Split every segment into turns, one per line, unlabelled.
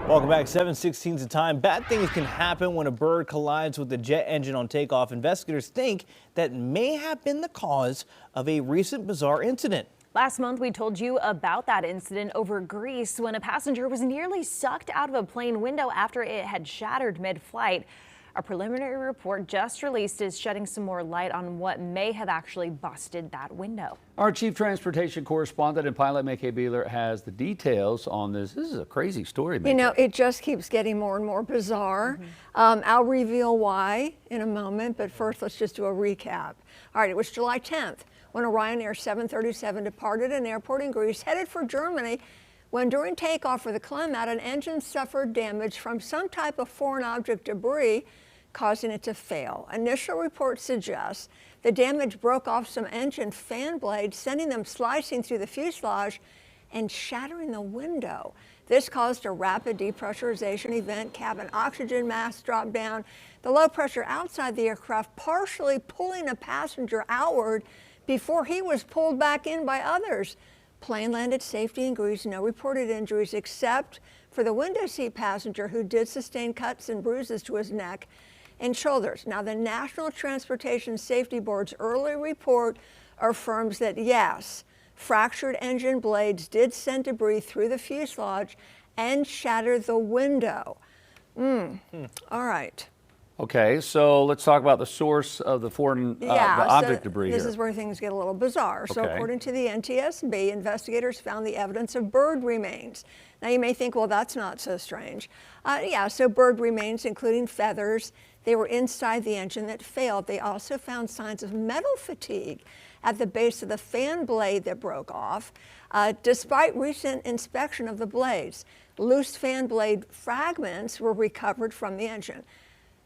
Welcome back. 7:16 the time. Bad things can happen when a bird collides with the jet engine on takeoff. Investigators think that may have been the cause of a recent bizarre incident.
Last month, we told you about that incident over Greece when a passenger was nearly sucked out of a plane window after it had shattered mid-flight. A preliminary report just released is shedding some more light on what may have actually busted that window.
Our chief transportation correspondent and pilot, May Beeler, has the details on this. This is a crazy story, May.
You know, it just keeps getting more and more bizarre. I'll reveal why in a moment, but first let's just do a recap. All right, it was July 10th when a Ryanair 737 departed an airport in Greece headed for Germany when during takeoff for the climb out, an engine suffered damage from some type of foreign object debris, causing it to fail. Initial reports suggest the damage broke off some engine fan blades, sending them slicing through the fuselage and shattering the window. This caused a rapid depressurization event. Cabin oxygen masks dropped down. The low pressure outside the aircraft partially pulling a passenger outward before he was pulled back in by others. Plane landed safely in Greece, no reported injuries except for the window seat passenger who did sustain cuts and bruises to his neck and shoulders. Now, the National Transportation Safety Board's early report affirms that yes, fractured engine blades did send debris through the fuselage and shatter the window. All right.
Okay, so let's talk about the source of the foreign the object debris
This
here.
is where things get a little bizarre. So
Okay.
according to the NTSB, investigators found the evidence of bird remains. Now you may think, well, that's not so strange. So bird remains, including feathers, they were inside the engine that failed. They also found signs of metal fatigue at the base of the fan blade that broke off. Despite recent inspection of the blades, loose fan blade fragments were recovered from the engine.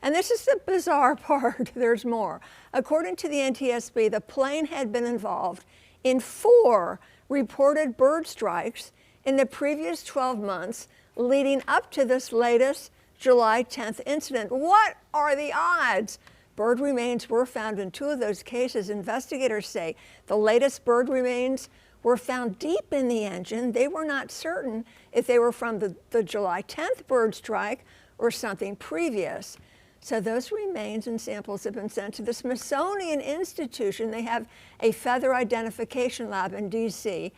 And this is the bizarre part, there's more. According to the NTSB, the plane had been involved in 4 reported bird strikes in the previous 12 months leading up to this latest July 10th incident. What are the odds? Bird remains were found in 2 of those cases. Investigators say the latest bird remains were found deep in the engine. They were not certain if they were from the July 10th bird strike or something previous. So those remains and samples have been sent to the Smithsonian Institution. They have a feather identification lab in D.C.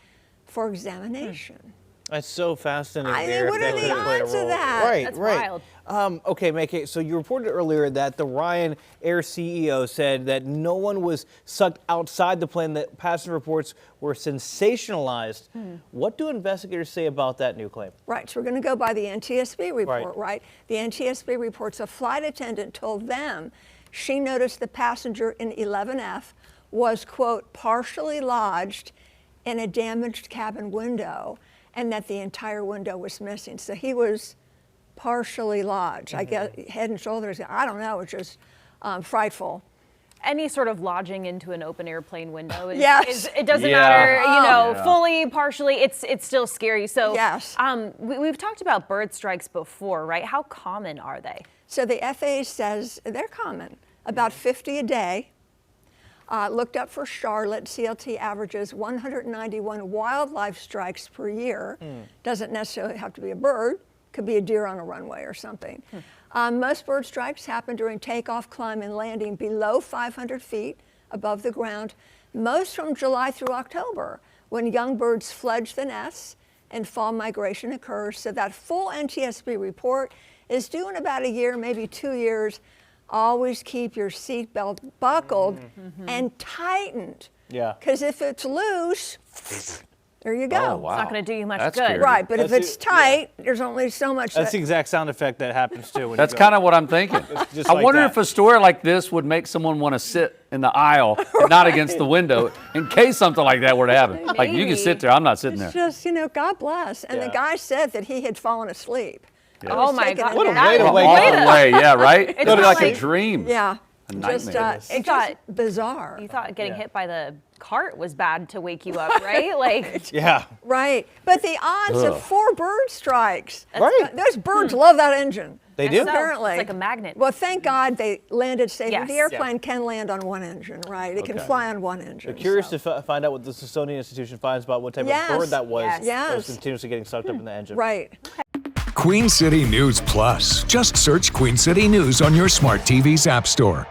for examination.
That's so fascinating.
I mean, what are the odds of that?
Right,
That's
right.
wild.
Okay, May, so you reported earlier that the Ryanair CEO said that no one was sucked outside the plane, that passenger reports were sensationalized. What do investigators say about that new claim?
Right, so we're going to go by the NTSB report, right? The NTSB reports a flight attendant told them she noticed the passenger in 11F was, quote, partially lodged in a damaged cabin window, and that the entire window was missing. So he was partially lodged. I guess head and shoulders, I don't know, it's just frightful.
Any sort of lodging into an open airplane window it doesn't
Yeah.
matter, fully, partially, it's still scary. So
Yes.
we've talked about bird strikes before, right? How common are they?
So the FAA says they're common, about 50 a day. Looked up for Charlotte, CLT averages 191 wildlife strikes per year. Doesn't necessarily have to be a bird, could be a deer on a runway or something. Most bird strikes happen during takeoff, climb, and landing below 500 feet above the ground, most from July through October, when young birds fledge the nests and fall migration occurs. So that full NTSB report is due in about a year, maybe 2 years. Always keep your seatbelt buckled and tightened.
Yeah.
Because if it's loose, there you go.
Oh, wow.
It's not going to do you much
That's
good.
scary.
Right, but if
That's
it's
it,
tight, there's only so much.
That's the exact sound effect that happens too. When
That's
you go.
kind of what I'm thinking.
just
I
like
wonder
that.
if a story like this would make someone want to sit in the aisle and not against the window in case something like that were to happen. Like, you can
Maybe.
sit there, I'm not sitting
It's
there.
just, God bless. And the
Yeah.
guy said that he had fallen asleep.
Yeah.
Oh my God.
What a
That
way to
is
wake
All
up.
the way, yeah, right?
It's
It's
not
like a
like-
dream.
Yeah.
A
Just,
nightmare.
it's just bizarre.
You thought getting
Yeah.
hit by the cart was bad to wake you up, right? Like,
Yeah.
Right. But the odds
Ugh.
of 4 bird strikes.
Right.
Those birds love that engine.
They do?
So,
Apparently.
it's like a magnet.
Well, thank God they landed safely.
Yes.
The airplane can land on one engine, right? It can
Okay.
fly on one engine.
We're curious
so.
to find out what the Smithsonian Institution finds about what type
Yes.
of bird that was
Yes.
that was
Yes.
continuously getting sucked up in the engine.
Right.
Queen City News Plus. Just search Queen City News on your smart TV's app store.